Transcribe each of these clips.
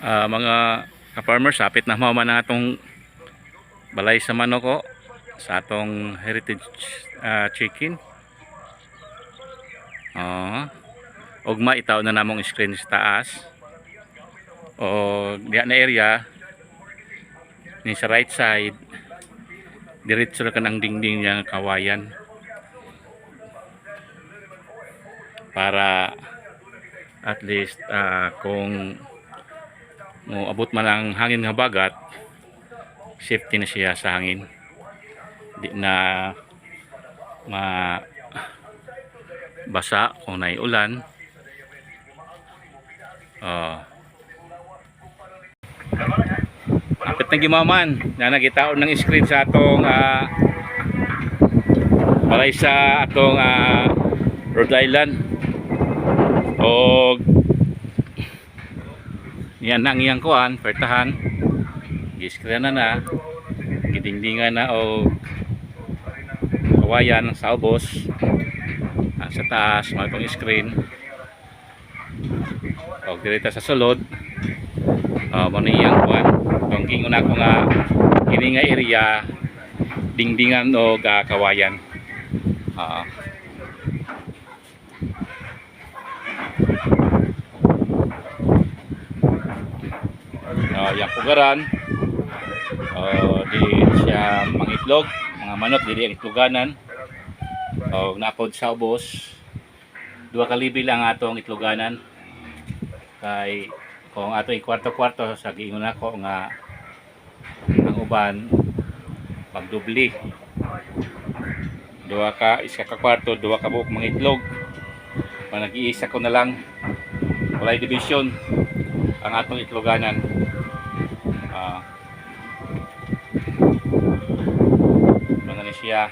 Mga ka-farmers, hapit na mauman na atong balay sa manok ko sa atong heritage chicken. Ugma itaw na namong screen sa taas o diya na area ni sa right side diretso ra kanang dingding niya kawayan para at least kung mo abot man ang hangin nga bagat, safety na siya sa hangin, di na basa kung naiulan. Apit na gimaman na nagitaon ng screen sa atong balay sa atong Rhode Island o yan ang iyang kuan pertahan giskrinan na gidingdingan na o kawayan sa ubos sa taas matong screen o direta sa sulod mo na iyang kuan kung gingon ako nga kini nga area dingdingan o kawayan. Yang pugaran di siya mangitlog, mga manok dili ang itloganan o napod sa ubos 2 kalibil ang atong itloganan kay kung ato kwarto-kwarto sa giingon ako nga ang uban magdubli 1 ka kwarto 2 ka buok mangitlog nag-iisa ko na lang walay division ang atong itloganan. Mga ni siya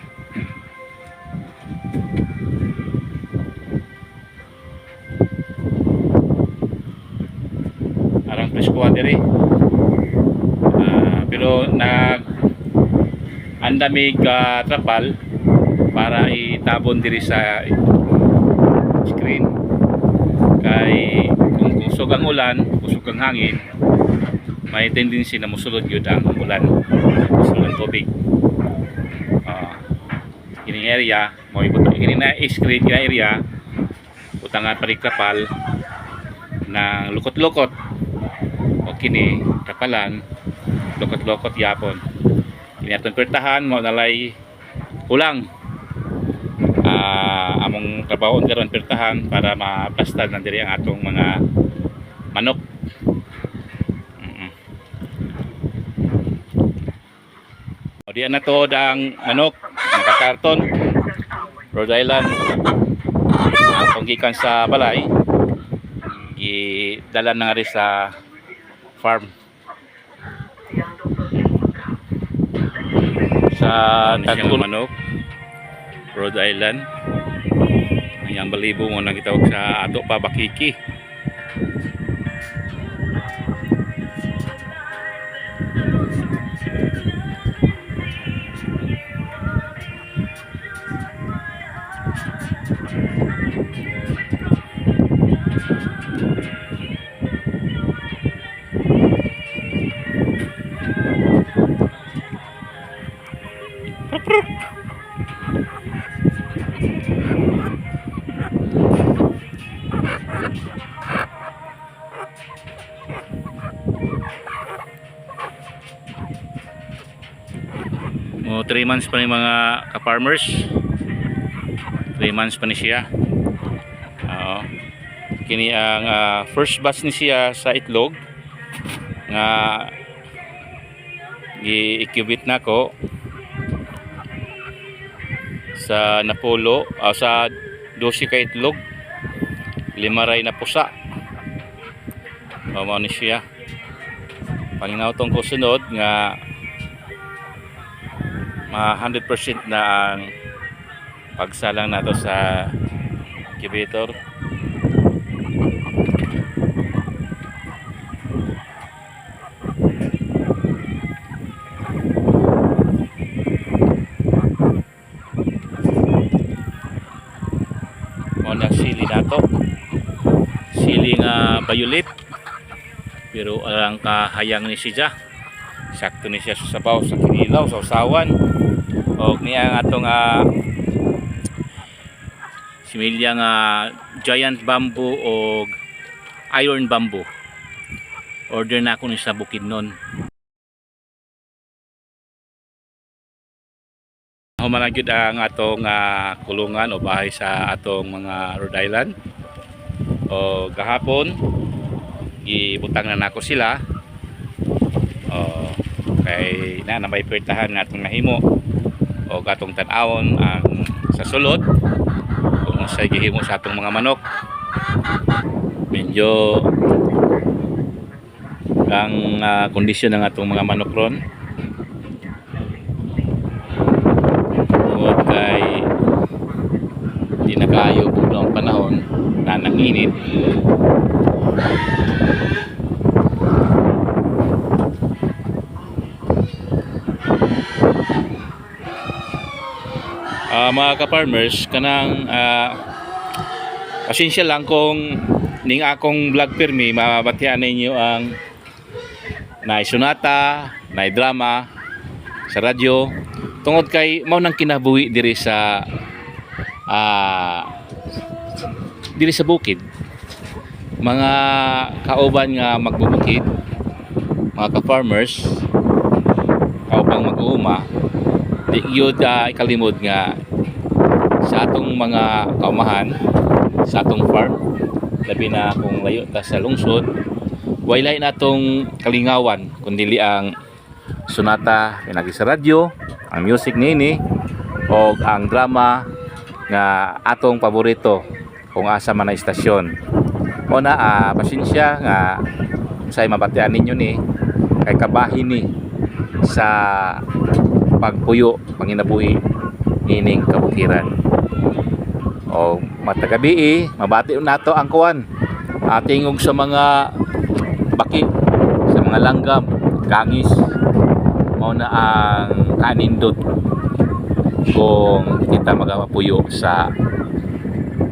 arang preskuha diri pero nag andamig trapal para itabon diri sa screen kay kung kusog ang ulan, kusog ang hangin, may tendency na musulod yun ang ulan, musulod ang tubig. Kining area mo ibuto kini na screen kina area utangan parikrapal na lukot-lukot o kini kapalan lukot-lukot yapon kini atong pertahan mo nalay ulang among trabaho karon pertahan para maplastar na diri ang atong mga manok. O diyan na to ang manok nakakarton Rhode Island atong gikan sa balay gidala na rin sa farm sa tatlo manok Rhode Island ang balibo mo nagitawag sa ato pa bakiki. O 3 months pa ni mga ka-farmers, 3 months pa ni siya. Kini ang first batch ni siya sa itlog nga gi-incubate na ko sa napulo sa 12 ka itlog 5 ray na pusa. Mao ni siya paminaw tong kusunod nga 100% na ang pagsalang nato sa incubator. Mo na sili nato, sili nga violet Pero alang kahayang ni siya. Sakto ni siya sa sabaw sa kinilaw sa usawan. Og niya ang atong similya nga giant bamboo o iron bamboo. Order na ako ni sa Bukidnon. Human gyud ang atong kulungan o bahay sa atong mga Rhode Island. O gahapon gibutang na nako sila. O kay na may pertahan nga atong nahimo o atong tan-awon ang sa sulod kung sa gihimo sa atong mga manok. Medyo ang kondisyon ng atong mga manok ron kay di na kayo bugnaw ang panahon na nang-init. Mga ka-farmers kanang pasensya lang kung ning akong vlog permi mabatian ninyo ang naisunata, naidrama sa radyo tungod kay mao nang kinabuhi diri sa bukid. Mga kauban nga magbubukid, mga ka-farmers, kaubang mag-uuma, di gyud ikalimod nga sa atong mga kaumahan, sa atong farm, labi na kung layo ta sa lungsod, wala natong kalingawan kundi ang sunata pinagi sa radyo, ang music nini o ang drama nga atong paborito kung asa man na istasyon. O na pasensya nga say mabatian ninyo ni kay kabahin ni sa pagpuyo panginabuhi nining kabukiran. O matagabi mabati nato ang kuwan atingog sa mga baki, sa mga langgam, kangis, mao na ang kanindot kung kita magapuyo sa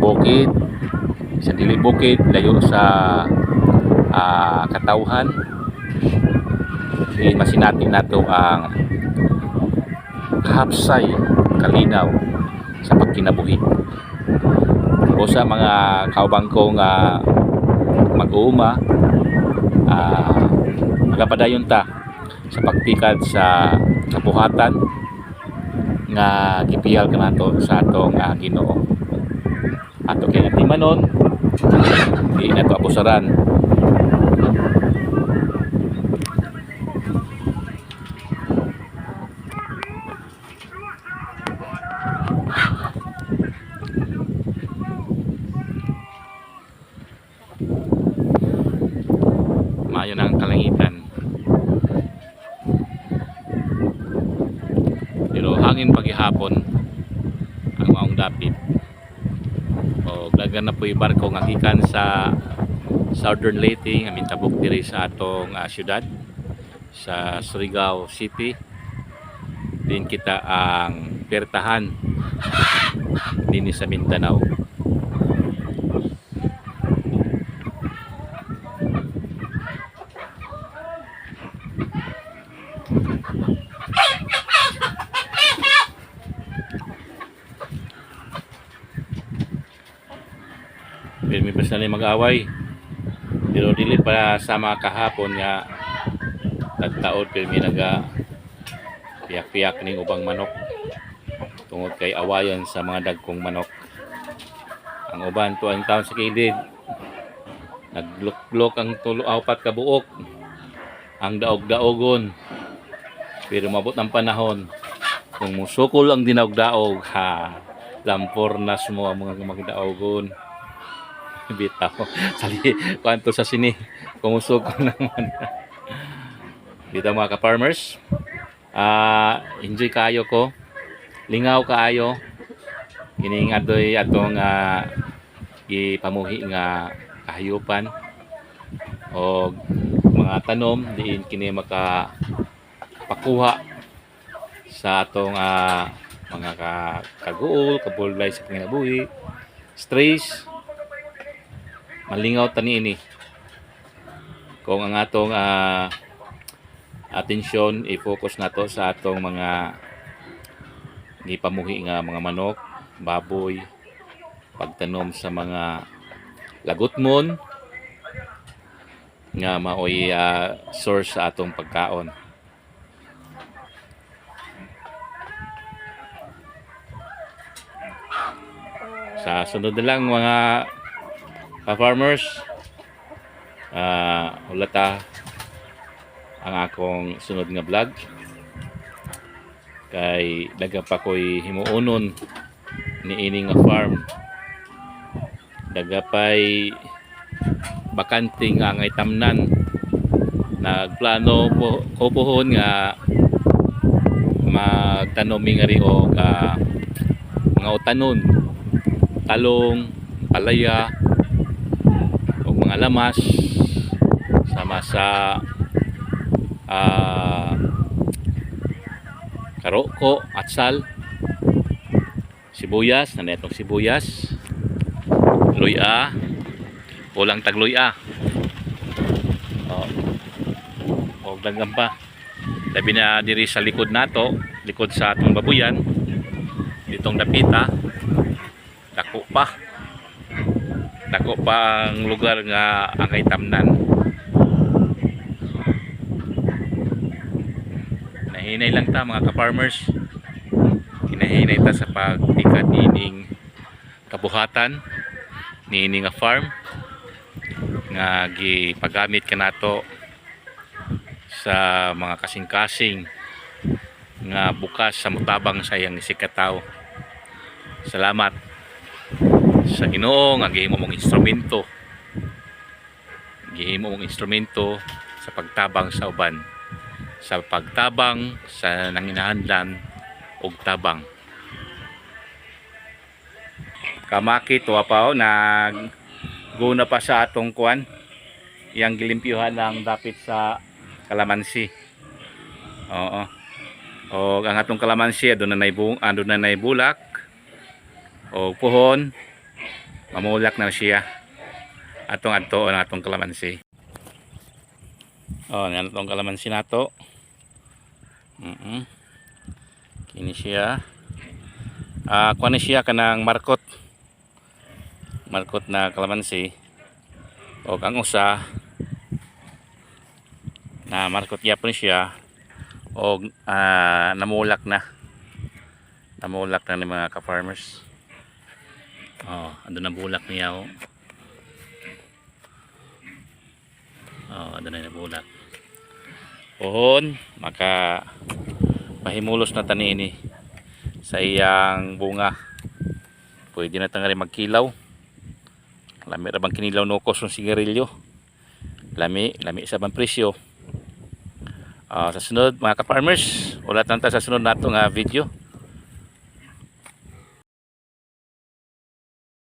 bukid, sa dili bukid, layo sa katawhan. Masinati nato ang hapsay, kalinaw sa pagkinabuhi. O sa mga kaubang kong mag-uuma, magapadayon ta sa pagtikad sa kabuhatan nga gipiyal ka nato sa atong Ginoo. Ato kay timanon di nato abusaran. Maayo na ang kalangitan. Pero hangin paghihapon ang maong dapit. O dagan na po yung barko nga gikan sa Southern Leyte nga mintabok diri sa atong syudad sa Surigao City. Din kita ang pertahan dinhi sa Mindanao. May basta na mag-away pero dili para sama kahapon nga tagtaod pero may naga piyak-piyak ning ubang manok tungod kay awayon sa mga dagkong manok. Ang uban to ang taon sa kilid nagluklok ang apat ka buok ang daog-daogon pero mabot ang panahon kung musukol ang dinaog-daog lampornas mo ang mga magdaogon. Bitaw sali kwanto sa sini kumusok naman. Dito mga ka-farmers, enjoy kaayo ko, lingaw kaayo kining adoy atong gipamuhi nga kahayupan o mga tanom diin kini makapakuha sa atong mga kaguol, kabulay sa kinabuhi, stress. Malingaw tani ini kung ang atong atensyon i-focus nato sa atong mga gipamuhi nga mga manok, baboy, pagtanom sa mga lagutmon nga maoy source sa atong pagkaon. Sa sunod na lang mga farmers, ulata ang akong sunod nga vlog kay daga pa ko'y himuonon niini nga farm, daga pa'y bakante nga ang itamnan. Nagplano ko pohon nga magtanom nga ri og mga utanon, talong, palaya o mga lamas sama sa karoko, atsal, sibuyas, na netong sibuyas, luya, ulang tagluya. O daghan pa. Labi na diri sa likod nato, likod sa atong babuyan, ditong dapita. Dako pa ang lugar nga ang itamnan. Nahinay lang ta mga ka-farmers, kinahinay ta sa pag-ikat nining kabuhatan nining nga farm nga gipagamit kanato sa mga kasing-kasing nga bukas sa mutabang sayang isikataw. Salamat sa Ginoo nga gihimo mong instrumento, sa pagtabang sa uban, sa pagtabang sa nanginahanglan og tabang. Kamaki tuwa pa nag guna pa sa atong kuan yang gilimpyuhan lang dapit sa kalamansi. Oo. O ang atong kalamansi aduna nay bulak o puhon, mamulak na siya atong adto ang atong kalamansi. Oh, yan atong kalamansi nato. Kini siya. Kuan ni siya kanang markot na kalamansi. O ang usa na markot yapon siya o namulak na ni mga ka-farmers. Ando na bulak niya ando na bulak. Pohon maka pahimulos na tani ini sa iyang bunga. Pwede na tangari magkilaw. Lami ra bang kinilaw no kos ng sigarilyo. Lami sa bang presyo. Sa sunod mga ka-farmers, ulat lang ta sa sunod nato nga video.